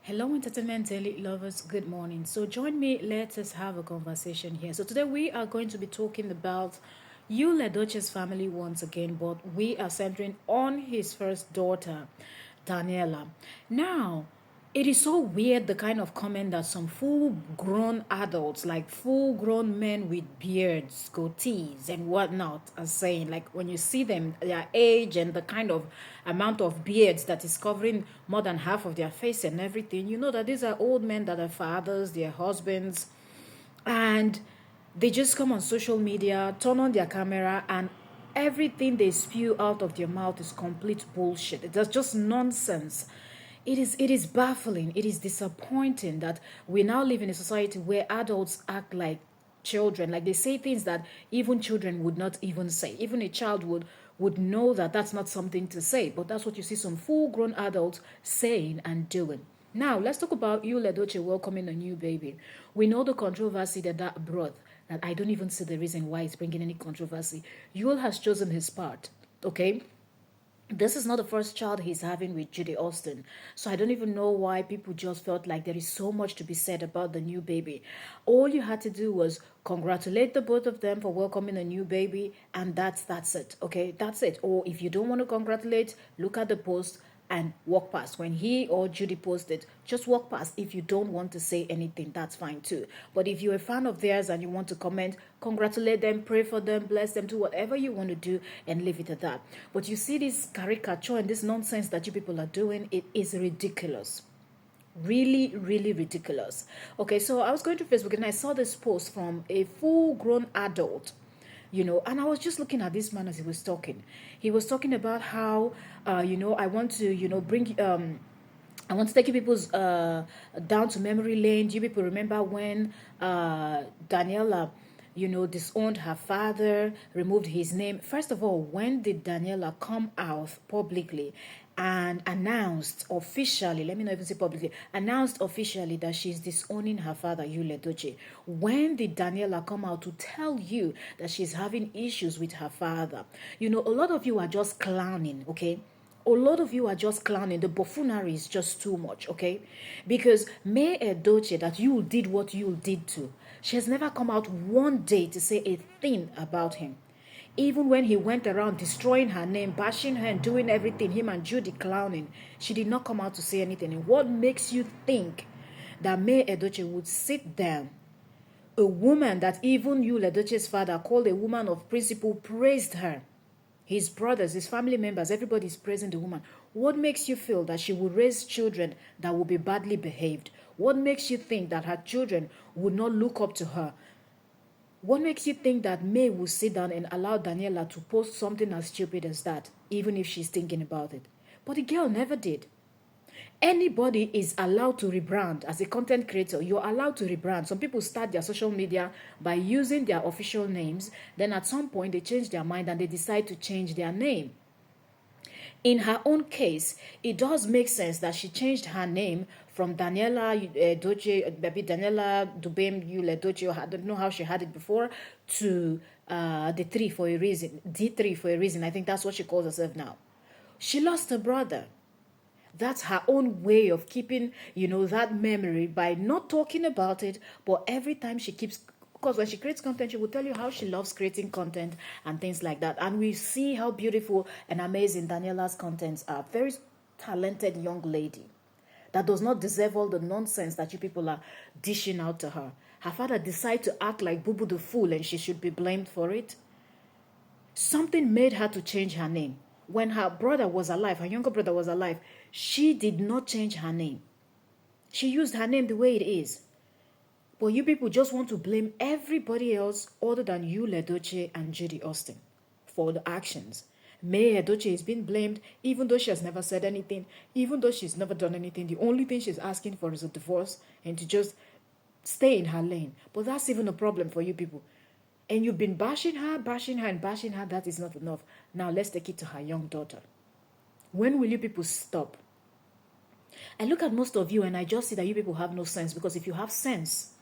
Hello, Entertainment Daily lovers. Good morning. So, join me. Let us have a conversation here. So, today we are going to be talking about Yul Edochie's family once again, but we are centering on his first daughter, Daniella. Now, it is so weird the kind of comment that some full grown adults, like full grown men with beards, goatees, and whatnot, are saying. Like when you see them, their age and the kind of amount of beards that is covering more than half of their face and everything, you know that these are old men that are fathers, their husbands, and they just come on social media, turn on their camera, and everything they spew out of their mouth is complete bullshit. It's just nonsense. It is baffling. It is disappointing that we now live in a society where adults act like children. Like they say things that even children would not even say. Even a child would know that that's not something to say, but that's what you see some full-grown adults saying and doing. Now, let's talk about Yul Edochie welcoming a new baby. We know the controversy that brought, that I don't even see the reason why it's bringing any controversy. Yul has chosen his part, okay? This is not the first child he's having with Judy Austin. So I don't even know why people just felt like there is so much to be said about the new baby. All you had to do was congratulate the both of them for welcoming a new baby, and that's it. Okay, that's it. Or if you don't want to congratulate, look at the post and walk past. When he or Judy posted, just walk past. If you don't want to say anything, that's fine too. But if you're a fan of theirs and you want to comment, congratulate them, pray for them, bless them, do whatever you want to do and leave it at that. But you see this caricature and this nonsense that you people are doing, it is ridiculous. Really, really ridiculous. Okay, so I was going to Facebook and I saw this post from a full-grown adult, and I was just looking at this man as he was talking. He was talking about how, I want to, bring, I want to take you people's down to memory lane. Do you people remember when Daniela, disowned her father, removed his name? First of all, when did Daniela come out publicly and announced officially, let me not even say publicly, announced officially that she's disowning her father, Yul Edochie? When did Daniela come out to tell you that she's having issues with her father? A lot of you are just clowning, okay? A lot of you are just clowning. The buffoonery is just too much, okay? Because May Edochie, that you did what you did to, she has never come out one day to say a thing about him. Even when he went around destroying her name, bashing her and doing everything, him and Judy clowning, she did not come out to say anything. And what makes you think that May Edochie would sit down, a woman that even Yul Edochie's father called a woman of principle, praised her, his brothers, his family members, everybody is praising the woman. What makes you feel that she will raise children that will be badly behaved? What makes you think that her children would not look up to her? What makes you think that May will sit down and allow Daniela to post something as stupid as that, even if she's thinking about it? But the girl never did. Anybody is allowed to rebrand. As a content creator, you're allowed to rebrand. Some people start their social media by using their official names. Then at some point, they change their mind and they decide to change their name. In her own case, it does make sense that she changed her name from Daniela Edochie, maybe Daniela Dubem Yul Edochie, I don't know how she had it before, to the three for a reason, D3 for a reason. I think that's what she calls herself now. She lost her brother. That's her own way of keeping, that memory by not talking about it, but every time she keeps, because when she creates content, she will tell you how she loves creating content and things like that. And we see how beautiful and amazing Daniela's contents are. Very talented young lady that does not deserve all the nonsense that you people are dishing out to her. Her father decided to act like Boo Boo the fool and she should be blamed for it. Something made her to change her name. When her brother was alive, her younger brother was alive, she did not change her name. She used her name the way it is. But you people just want to blame everybody else other than Yul Edochie and Judy Austin for the actions. May Edochie is being blamed even though she has never said anything, even though she's never done anything. The only thing she's asking for is a divorce and to just stay in her lane. But that's even a problem for you people. And you've been bashing her, and bashing her. That is not enough. Now let's take it to her young daughter. When will you people stop? I look at most of you and I just see that you people have no sense, because if you have sense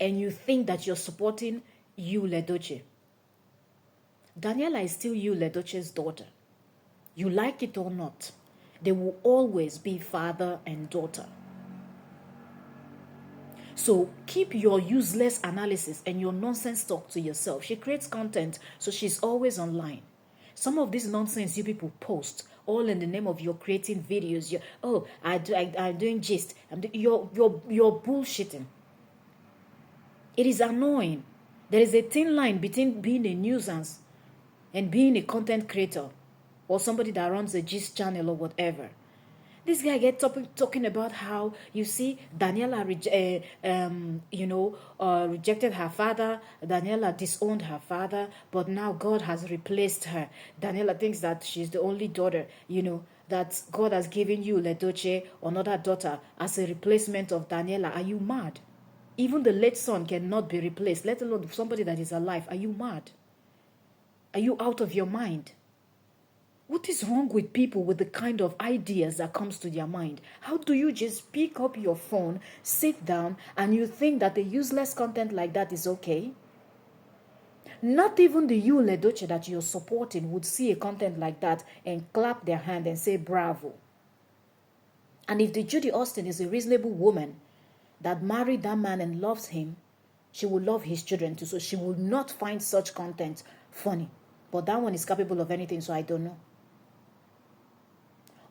and you think that you're supporting Yul Edochie, Daniela is still Yul Edochie's daughter. You like it or not, they will always be father and daughter. So keep your useless analysis and your nonsense talk to yourself. She creates content, so she's always online. Some of this nonsense you people post, all in the name of you're creating videos. I'm doing gist. You're bullshitting. It is annoying. There is a thin line between being a nuisance and being a content creator or somebody that runs a gist channel or whatever. This guy get talking about how, you see, Daniella rejected her father. Daniella disowned her father, but now God has replaced her. Daniella thinks that she's the only daughter, that God has given you Ledoche, another daughter, as a replacement of Daniella. Are you mad? Even the late son cannot be replaced, let alone somebody that is alive. Are you mad? Are you out of your mind? What is wrong with people with the kind of ideas that comes to their mind? How do you just pick up your phone, sit down, and you think that the useless content like that is okay? Not even the you, Ledoche, that you're supporting would see a content like that and clap their hand and say bravo. And if the Judy Austin is a reasonable woman that married that man and loves him, she will love his children too. So she will not find such content funny. But that one is capable of anything, so I don't know.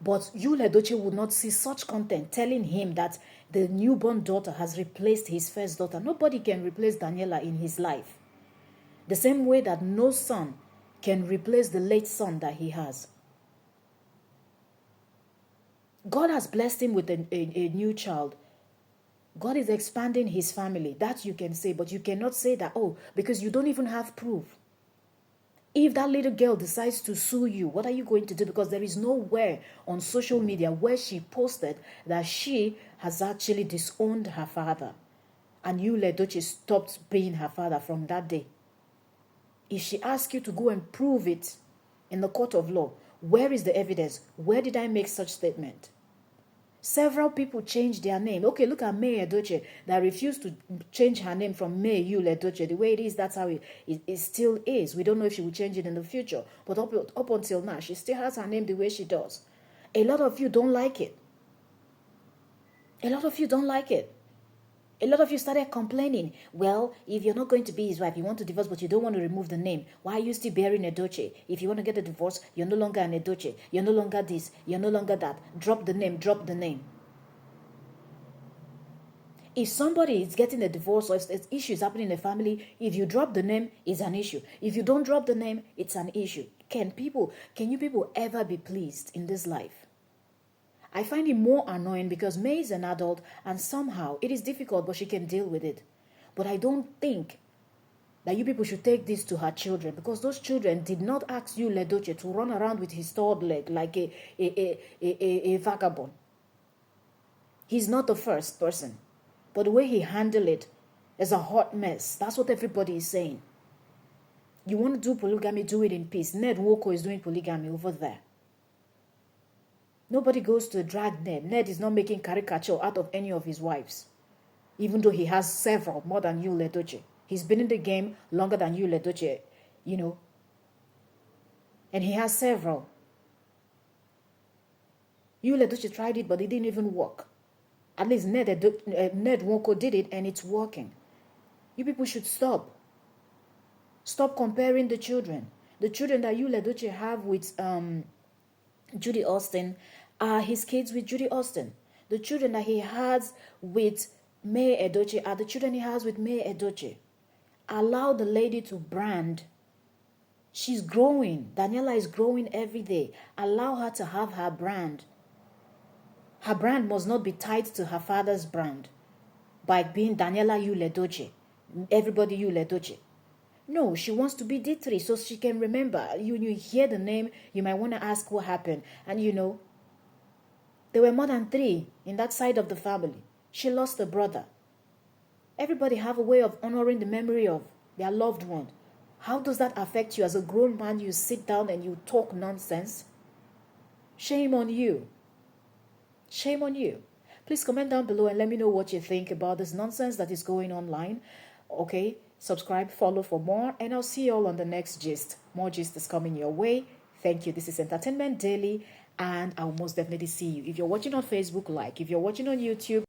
But you, Ledoche, would not see such content telling him that the newborn daughter has replaced his first daughter. Nobody can replace Daniella in his life. The same way that no son can replace the late son that he has. God has blessed him with a new child. God is expanding his family. That you can say, but you cannot say that, because you don't even have proof. If that little girl decides to sue you, what are you going to do? Because there is nowhere on social media where she posted that she has actually disowned her father. And you, Ledoche, stopped being her father from that day. If she asks you to go and prove it in the court of law, where is the evidence? Where did I make such statement? Several people changed their name. Okay, look at May Edochie that refused to change her name from May Yule Edochie. The way it is, that's how it still is. We don't know if she will change it in the future. But up until now, she still has her name the way she does. A lot of you don't like it. A lot of you don't like it. A lot of you started complaining. Well, if you're not going to be his wife, you want to divorce, but you don't want to remove the name. Why are you still bearing Edochie? If you want to get a divorce, you're no longer an Edochie. You're no longer this. You're no longer that. Drop the name. Drop the name. If somebody is getting a divorce or if issues happening in the family, if you drop the name, it's an issue. If you don't drop the name, it's an issue. Can you people ever be pleased in this life? I find it more annoying because May is an adult and somehow it is difficult, but she can deal with it. But I don't think that you people should take this to her children, because those children did not ask you, Ledoche, to run around with his third leg like a vagabond. He's not the first person. But the way he handled it is a hot mess. That's what everybody is saying. You want to do polygamy, do it in peace. Ned Woko is doing polygamy over there. Nobody goes to drag Ned. Ned is not making caricature out of any of his wives. Even though he has several, more than you, Ledoche. He's been in the game longer than you, Ledoche, And he has several. You, Ledoche, tried it, but it didn't even work. At least Ned Woko did it, and it's working. You people should stop. Stop comparing the children. The children that you, Ledoche, have with Judy Austin are his kids with Judy Austin. The children that he has with May Edochie are the children he has with May Edochie. Allow the lady to brand. She's growing. Daniella is growing every day. Allow her to have her brand. Her brand must not be tied to her father's brand by being Daniella Yule Edochie. Everybody Yule Edochie. No, she wants to be D3 so she can remember. You hear the name, you might want to ask what happened. And there were more than 3 in that side of the family. She lost a brother. Everybody have a way of honoring the memory of their loved one. How does that affect you? As a grown man, you sit down and you talk nonsense. Shame on you. Shame on you. Please comment down below and let me know what you think about this nonsense that is going online. Okay, subscribe, follow for more, and I'll see you all on the next gist. More gist is coming your way. Thank you. This is Entertainment Daily, and I will most definitely see you. If you're watching on Facebook, like. If you're watching on YouTube,